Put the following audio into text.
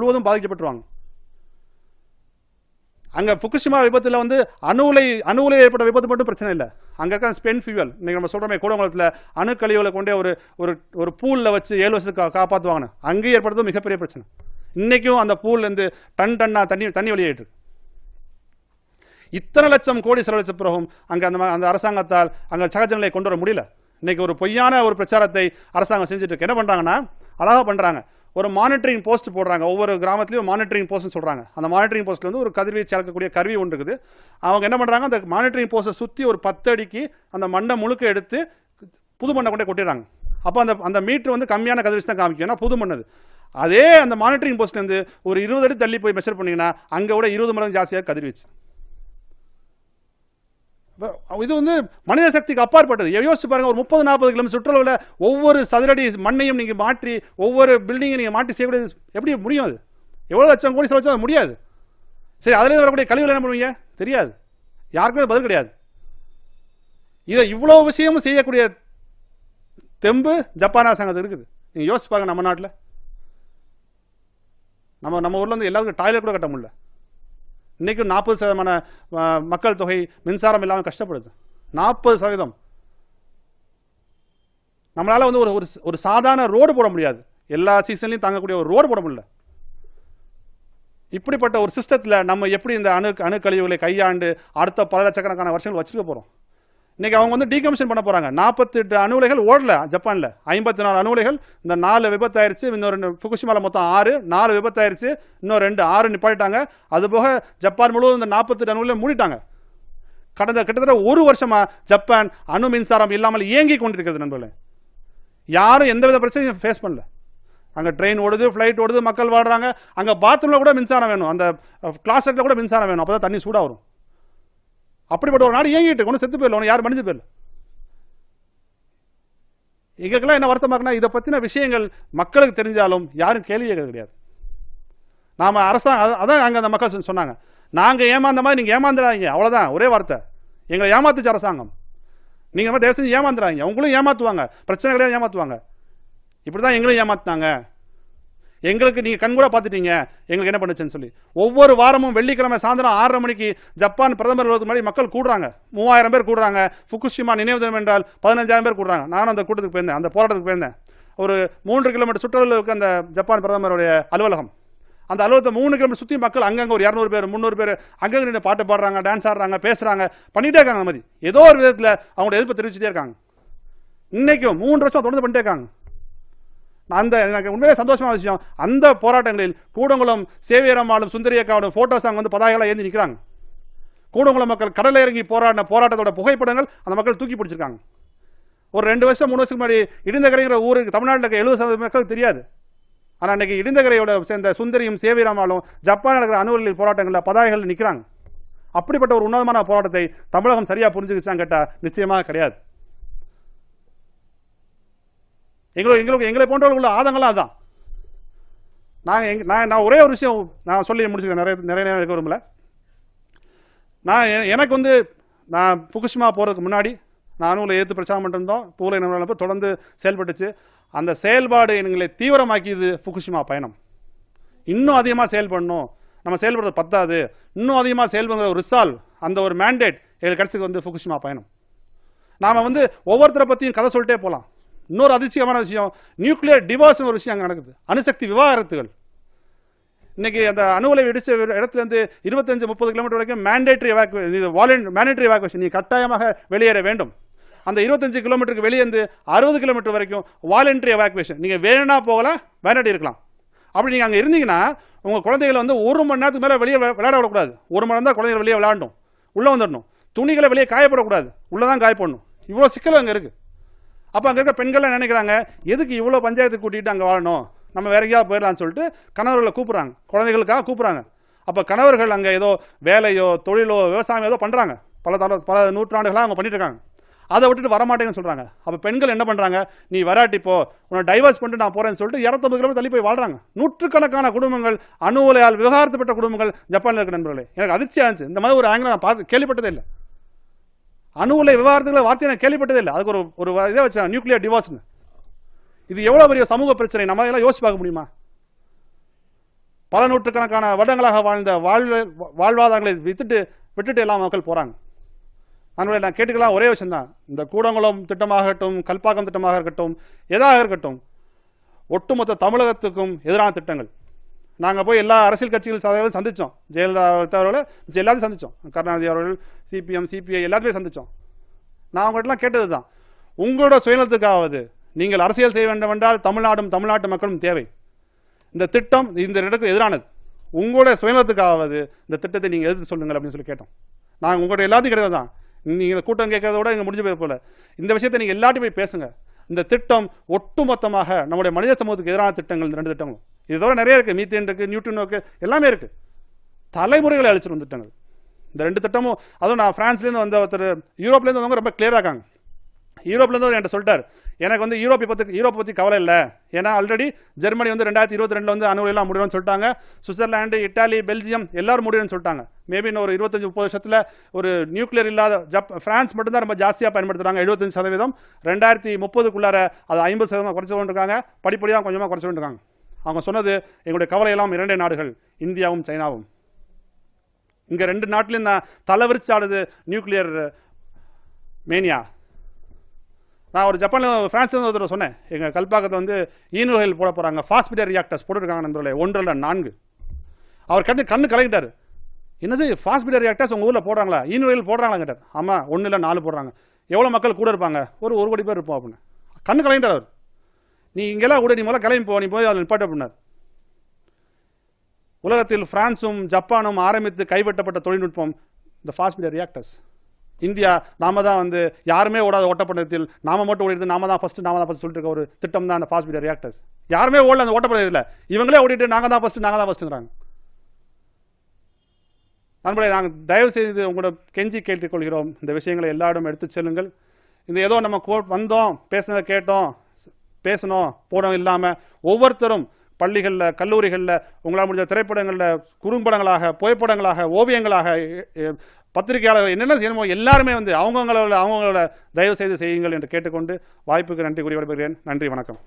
முழுவதும் பாதிக்கப்பட்டுருவாங்க. அங்கே ஃபுகுஷிமா விபத்தில் வந்து அணு உலை ஏற்பட்ட விபத்து மட்டும் பிரச்சனை இல்லை. அங்கே இருக்க ஸ்பென் ஃபியூவல், இன்றைக்கி நம்ம சொல்கிறோமே கூடங்குளத்தில் அணுக்கழிவுகளை கொண்டே ஒரு பூலில் வச்சு 7 வருஷத்துக்கு காப்பாற்றுவாங்கன்னு, அங்கேயும் ஏற்படுறது மிகப்பெரிய பிரச்சனை. இன்றைக்கும் அந்த பூல்லேருந்து டன்னா தண்ணி வெளியேட்டு இருக்கு. இத்தனை லட்சம் கோடி செலவழிச்ச பிறகும் அங்கே அந்த அரசாங்கத்தால் அங்கே சகஜ நிலையை கொண்டு வர முடியல. இன்றைக்கி ஒரு பொய்யான ஒரு பிரச்சாரத்தை அரசாங்கம் செஞ்சுட்டு இருக்கு. என்ன பண்ணுறாங்கன்னா, அழகாக பண்ணுறாங்க, ஒரு மானிட்டரிங் போஸ்ட் போடுறாங்க. ஒவ்வொரு கிராமத்துலையும் மானிட்டரிங் போஸ்ட்னு சொல்கிறாங்க. அந்த மானிட்டரிங் போஸ்ட்டில் வந்து ஒரு கதிர்வீச்சு அளக்கக்கூடிய கருவி ஒன்று இருக்குது. அவங்க என்ன பண்ணுறாங்க, அந்த மானிட்டரிங் போஸ்ட்டை சுற்றி ஒரு 10 அடிக்கு அந்த மண்ணை முழுக்க எடுத்து புது மண்ணை கொண்டே கொட்டிடுறாங்க. அப்போ அந்த மீட்ரு வந்து கம்மியான கதிர்வீச்சு தான் காமிக்கும், ஏன்னா புது மண்ணது. அதே அந்த மானிட்டரிங் போஸ்ட்லேருந்து ஒரு 20 அடி தள்ளி போய் மெஷர் பண்ணிங்கன்னா அங்கே விட 20 மடங்கு ஜாஸ்தியாக கதிர்வீச்சு. இது வந்து மனித சக்திக்கு அப்பாற்பட்டது. யோசிச்சு பாருங்க, ஒரு 30-40 கிலோமீட்டர் சுற்றுலாவில் ஒவ்வொரு சதுரடி மண்ணையும் நீங்கள் மாற்றி, ஒவ்வொரு பில்டிங்கை நீங்கள் மாற்றி செய்யக்கூடியது எப்படி முடியும்? அது எவ்வளோ லட்சம் கோடி செலவச்சா முடியாது. சரி, அதில் வரக்கூடிய கழிவுகள் என்ன பண்ணுவீங்க தெரியாது, யாருக்குமே பதில் கிடையாது. இதை இவ்வளோ விஷயமும் செய்யக்கூடிய தெம்பு ஜப்பான் அரசாங்கத்துக்கு இருக்குது. நீங்கள் யோசிச்சு பாருங்க, நம்ம நாட்டில் நம்ம ஊரில் வந்து எல்லாத்துக்கும் டாய்லெட் கூட கட்ட முடியல. இன்றைக்கும் 40% மக்கள் தொகை மின்சாரம் இல்லாமல் கஷ்டப்படுது. 40%. நம்மளால் வந்து ஒரு சாதாரண ரோடு போட முடியாது, எல்லா சீசன்லையும் தாங்கக்கூடிய ஒரு ரோடு போட முடியல. இப்படிப்பட்ட ஒரு சிஸ்டத்தில் நம்ம எப்படி இந்த அணுக்கழிவுகளை கையாண்டு அடுத்த பல லட்சக்கணக்கான வருஷங்கள் வச்சுக்க போகிறோம்? இன்றைக்கி அவங்க வந்து டீகமிஷன் பண்ண போகிறாங்க. 48 அணு உலைகள் ஓடல ஜப்பானில், 54 அணு உலைகள். இந்த 4 விபத்தாயிருச்சு, இன்னொரு ஃபுகுஷிமாவில் மொத்தம் 6, 4 விபத்தாயிருச்சு, இன்னும் 2 6 நிப்பாட்டிட்டாங்க. அதுபோக ஜப்பான் முழுவதும் இந்த 48 அணு உலைகளை மூடிட்டாங்க. கடந்த கிட்டத்தட்ட 1 வருஷமாக ஜப்பான் அணு மின்சாரம் இல்லாமல் இயங்கி கொண்டிருக்கிறது. நண்பர்களே, யாரும் எந்தவித பிரச்சனையும் ஃபேஸ் பண்ணல. அங்கே ட்ரெயின் ஓடுது, ஃப்ளைட் ஓடுது, மக்கள் வாழ்கிறாங்க. அங்கே பாத்ரூமில் கூட மின்சாரம் வேணும், அந்த கிளாஸெட்டில் கூட மின்சாரம் வேணும், அப்போ தான் தண்ணி சூடாக வரும். அப்படிப்பட்ட ஒரு நாடு இயங்கிட்டு ஒன்று செத்து போயிடல, ஒன்று யாரும் மடிஞ்சு போயிடல. எங்களுக்கெல்லாம் என்ன வருத்தமாக்குனா, இதை பற்றின விஷயங்கள் மக்களுக்கு தெரிஞ்சாலும் யாரும் கேள்வி கேட்கறது கிடையாது. நாம் அரசாங்கம் அதான் அங்கே அந்த மக்கள் சொன்னாங்க, நாங்கள் ஏமாந்த மாதிரி நீங்கள் ஏமாந்துடாதீங்க, அவ்வளோதான் ஒரே வார்த்தை. எங்களை ஏமாத்துச்சு அரசாங்கம், நீங்கள் மாதிரி தயவு செஞ்சு ஏமாந்துடாதீங்க. உங்களும் ஏமாற்றுவாங்க, பிரச்சனை கிடையாது, ஏமாற்றுவாங்க. இப்படி தான் எங்களும் ஏமாற்றினாங்க, எங்களுக்கு நீங்கள் கண் கூட பார்த்துட்டீங்க, எங்களுக்கு என்ன பண்ணுச்சுன்னு சொல்லி. ஒவ்வொரு வாரமும் வெள்ளிக்கிழமை சாயந்தரம் 6:30 மணிக்கு ஜப்பான் பிரதமர் முன்னாடி மக்கள் கூடுறாங்க. 3000 பேர் கூடுறாங்க. ஃபுகுஷிமா நினைவு தினம் என்றால் 15,000 பேர் கூடுறாங்க. நானும் அந்த கூட்டத்துக்கு போயிருந்தேன், அந்த போராட்டத்துக்கு போயிருந்தேன். ஒரு 3 கிலோமீட்டர் சுற்றுலாவில் இருக்க அந்த ஜப்பான் பிரதமருடைய அலுவலகம், அந்த அலுவலகத்தை 3 கிலோமீட்டர் சுற்றி மக்கள் அங்கங்கே ஒரு 200 பேர் 300 பேர் அங்கங்கே நின்று பாட்டு பாடுறாங்க, டான்ஸ் ஆடுறாங்க, பேசுகிறாங்க, பண்ணிகிட்டே இருக்காங்க. அந்த மாதிரி ஏதோ ஒரு விதத்தில் அவங்களோட எதிர்ப்பு தெரிவிச்சுட்டே இருக்காங்க. இன்றைக்கும் 3 வருஷம் தொடர்ந்து பண்ணிட்டே இருக்காங்க. எனக்கு உண்மையிலே சந்தோஷமான விஷயம், அந்த போராட்டங்களில் கூடங்குளம் சேவியரம்மாளும் சுந்தரியக்காவோட ஃபோட்டோஸ் அங்கே வந்து பதாகைகளாக ஏந்தி நிற்கிறாங்க. கூடங்குளம் மக்கள் கடலை இறங்கி போராட்டத்தோட புகைப்படங்கள் அந்த மக்கள் தூக்கி பிடிச்சிருக்காங்க. ஒரு 2 வருஷம் 3 வருஷத்துக்கு முன்னாடி இடிந்தகரைங்கிற ஊருக்கு தமிழ்நாட்டில் இருக்க 70% மக்கள் தெரியாது. ஆனால் அன்றைக்கி இடிந்தகரையோட சேர்ந்த சுந்தரியும் சேவியரம்மாளும் ஜப்பான் நடக்கிற அணுவலில் போராட்டங்களில் பதாகைகள் நிற்கிறாங்க. அப்படிப்பட்ட ஒரு உன்னதமான போராட்டத்தை தமிழகம் சரியாக புரிஞ்சுக்கிச்சான்னு கேட்டால் நிச்சயமாக கிடையாது. எங்களை போன்றவர்களுள்ள ஆதங்களாக அதுதான். நான் ஒரே ஒரு விஷயம் நான் சொல்லி முடிச்சுக்கிறேன், நிறைய நேரம் இருக்க விரும்பல. எனக்கு வந்து நான் ஃபுகுஷிமா போகிறதுக்கு முன்னாடி நான் அணுவில் எதிர்த்து பிரச்சாரம் பண்ணிருந்தோம். பூலை நிறுவனம் தொடர்ந்து செயல்பட்டுச்சு. அந்த செயல்பாடு எங்களை தீவிரமாக்கியது ஃபுகுஷிமா பயணம். இன்னும் அதிகமாக செயல்படணும், நம்ம செயல்படுறது பத்தாது, இன்னும் அதிகமாக செயல்படுற ஒரு ரிசால்வ், அந்த ஒரு மேண்டேட் எங்களுக்கு கிடைச்சது வந்து ஃபுகுஷிமா பயணம். நாம் வந்து ஒவ்வொருத்தரை பற்றியும் கதை சொல்லிட்டே போகலாம். இன்னொரு அதிசயமான விஷயம், நியூக்ளியர் டிவோர்ஸ்னு ஒரு விஷயம் அங்கே நடக்குது, அணுசக்தி விவாகரத்துகள். இன்னைக்கு அந்த அணு உலை வெடிச்ச இடத்துலேருந்து 25-30 கிலோமீட்டர் வரைக்கும் மேண்டேட்டரி எவாக்குவேஷன், நீ கட்டாயமாக வெளியேற வேண்டும். அந்த 25 கிலோமீட்டருக்கு வெளியே 60 கிலோமீட்டர் வரைக்கும் வாலண்டரி எவாக்குவேஷன், நீங்கள் வேணும்னா போகலாம், வேண்டாடி இருக்கலாம். அப்படி நீங்கள் அங்கே இருந்தீங்கன்னா உங்கள் குழந்தைகளை வந்து 1 மணி நேரத்துக்கு மேலே வெளியே விளையாட விடக்கூடாது. 1 மணி நேரம் தான் குழந்தைகள் வெளியே விளையாடணும், உள்ளே வந்துடணும். துணிகளை வெளியே காயப்படக்கூடாது, உள்ளே தான் காயப்படணும். இவ்வளோ சிக்கல் அங்கே இருக்குது. அப்போ அங்கே இருக்க பெண்கள்லாம் நினைக்கிறாங்க, எதுக்கு இவ்வளோ பஞ்சாயத்து கூட்டிகிட்டு அங்கே வாழணும், நம்ம வேற எங்கேயாவது போயிடலான்னு சொல்லிட்டு கணவர்களை கூப்பிட்றாங்க, குழந்தைகளுக்காக கூப்பிட்றாங்க. அப்போ கணவர்கள் அங்கே ஏதோ வேலையோ தொழிலோ விவசாயம் ஏதோ பண்ணுறாங்க, பல நூற்றாண்டுகளாக அவங்க பண்ணிட்டு இருக்காங்க. அதை விட்டுட்டு வரமாட்டேங்கன்னு சொல்கிறாங்க. அப்போ பெண்கள் என்ன பண்ணுறாங்க, நீ வராட்டி போ, உன்னை டைவர்ஸ் பண்ணிட்டு நான் போகிறேன்னு சொல்லிட்டு 250 கிலோமீட்டர் தள்ளி போய் வாழ்றாங்க. நூற்றுக்கணக்கான குடும்பங்கள், அணு உலையால் விவகாரத்து பெற்ற குடும்பங்கள் ஜப்பானில் இருக்க நண்பர்களே. எனக்கு அதிர்ச்சியாக இருந்துச்சு. இந்த மாதிரி ஒரு ஆங்கில நான் கேள்விப்பட்டதே இல்லை. அணு உலை விவகாரத்துகளை வார்த்தையை நான் கேள்விப்பட்டதே இல்லை. அதுக்கு ஒரு இதை வச்சேன், நியூக்ளியர் டிவோர்ஸ்னு. இது எவ்வளோ பெரிய சமூக பிரச்சனை, நம்ம எல்லாம் யோசிச்சு பார்க்க முடியுமா? பல நூற்றுக்கணக்கான வருடங்களாக வாழ்ந்த வாழ்வாதாரங்களை விட்டுட்டு எல்லா மக்கள் போகிறாங்க. அதனால நான் கேட்டுக்கலாம் ஒரே விஷயம்தான், இந்த கூடங்குளம் திட்டமாகட்டும், கல்பாக்கம் திட்டமாக இருக்கட்டும், எதாக இருக்கட்டும், ஒட்டுமொத்த தமிழகத்துக்கும் எதிரான திட்டங்கள். நாங்கள் போய் எல்லா அரசியல் கட்சிகள் சந்தித்தோம், ஜெயலலிதா அவர்களை எல்லாத்தையும் சந்தித்தோம், கருணாநிதி அவர்கள், சிபிஎம், சிபிஐ எல்லாத்தையும் சந்தித்தோம். நான் உங்கள்கிட்டலாம் கேட்டது தான், உங்களோட சுயநலத்துக்காவது நீங்கள் அரசியல் செய்ய வேண்டும் என்றால் தமிழ்நாட்டு மக்களும் தேவை. இந்த திட்டம் இந்த இடத்துக்கு எதிரானது. உங்களுடைய சுயநலத்துக்காவது இந்த திட்டத்தை நீங்கள் எதிர்த்து சொல்லுங்கள் அப்படின்னு சொல்லி கேட்டோம். நாங்கள் உங்கள்கிட்ட எல்லாத்தையும் கிடையாது தான், நீங்கள் கூட்டம் கேட்கறதோட இங்கே முடிஞ்சு போய் போல இந்த விஷயத்தை நீங்கள் எல்லாத்தையும் போய் பேசுங்க. இந்த திட்டம் ஒட்டுமொத்தமாக நம்முடைய மனித சமூகத்துக்கு எதிரான திட்டங்கள், இந்த 2 திட்டங்களும். இது தவிர நிறைய இருக்குது, மீத்தேன் இருக்குது, நியூட்டன் இருக்குது, எல்லாமே இருக்குது. தலைமுறைகளை அழிச்சிடும் திட்டங்கள் இந்த 2 திட்டமும். அதுவும் நான் பிரான்ஸ்லேருந்து வந்த ஒருத்தர், யூரோப்லேருந்து வந்தவங்க ரொம்ப கிளியராக இருக்காங்க. யூரோப்லேருந்து என்கிட்ட சொல்லிட்டார், எனக்கு வந்து யூரோப்பை பற்றி கவலை இல்லை, ஏன்னா ஆல்ரெடி ஜெர்மனி வந்து 2022 வந்து அணு எல்லாம் முடிவுன்னு சொல்லிட்டாங்க, சுவிட்சர்லாந்து, இட்டாலி, பெல்ஜியம் எல்லாரும் முடிவுன்னு சொல்லிட்டாங்க. மேபி இன்னும் ஒரு 25-30 வருஷத்தில் ஒரு நியூக்ளியர் இல்லாத பிரான்ஸ் மட்டும்தான் ரொம்ப ஜாஸ்தியாக பயன்படுத்துகிறாங்க, 75%. 2030க்குள்ளார அது 50% குறைச்சு கொண்டிருக்காங்க, படிப்படியாக கொஞ்சமாக குறைச்சு கொண்டிருக்காங்க. அவங்க சொன்னது, எங்களுடைய கவலையெல்லாம் 2 நாடுகள், இந்தியாவும் சைனாவும். இங்கே 2 நாட்டிலையும் நான் தலைவிரிச்சு ஆடுது நியூக்ளியர் மேனியா. நான் ஒரு ஜப்பானில் ஃப்ரான்ஸ்லேருந்து ஒருத்தர் சொன்னேன், எங்கள் கல்பாக்கத்தை வந்து ஈனுகையில் போட போகிறாங்க, ஃபாஸ்பிட்டர் ரியாக்டர்ஸ் போட்டுருக்காங்க நண்பர்களே, 1 இல்லை 4. அவர் கண்ணு கலக்கிட்டார். என்னது ஃபாஸ்பிட்டர் ரியாக்டர்ஸ் உங்கள் ஊரில் போடுறாங்களா, ஈனுகையில் போடுறாங்களா கேட்டார். ஆமாம், 1 இல்லை 4 போடுறாங்க. எவ்வளோ மக்கள் கூட இருப்பாங்க, ஒரு 1 கோடி பேர் இருப்போம் அப்படின்னு. கண்ணு கலக்கிட்டார் அவர். நீ இங்கெல்லாம் கூட நீ முதல்ல கிளம்பி போ, நீ போய் அதில் நிப்பாட்ட அப்படின்னார். உலகத்தில் பிரான்ஸும் ஜப்பானும் ஆரம்பித்து கைவிட்டப்பட்ட தொழில்நுட்பம் இந்த ஃபாஸ்பிட்டர் ரியாக்டர்ஸ். இந்தியா நாம தான் வந்து யாருமே ஓடாத ஓட்டப்பந்தயத்தில் நாம மட்டும் ஓடிட்டு நாம தான் ஃபர்ஸ்ட் சொல்லிட்டு இருக்க ஒரு திட்டம் தான் அந்த ஃபாஸ்பிட்டர் ரியாக்டர்ஸ். யாருமே ஓடல அந்த ஓட்டப்பந்தயத்தில், இவங்களே ஓடிட்டு நாங்கள் தான் ஃபர்ஸ்ட்ங்கிறாங்க. நண்பர்களே, நாங்கள் தயவு செய்து உங்களோட கெஞ்சி கேட்டுக்கொள்கிறோம், இந்த விஷயங்களை எல்லாரும் எடுத்து செல்லுங்கள். இந்த ஏதோ நம்ம வந்தோம், பேசினதை கேட்டோம், பேசணும் போனோம் இல்லாமல் ஒவ்வொருத்தரும் பள்ளிகளில், கல்லூரிகளில் உங்களால் முடிஞ்ச திரைப்படங்களில், குறும்படங்களாக, புகைப்படங்களாக, ஓவியங்களாக, பத்திரிகையாளர்கள் என்னென்ன செய்யணுமோ எல்லாருமே வந்து அவங்கவுங்களோட தயவு செய்து செய்யுங்கள் என்று கேட்டுக்கொண்டு வாய்ப்புக்கு நன்றி கூறி விடைபெறுகிறேன். நன்றி, வணக்கம்.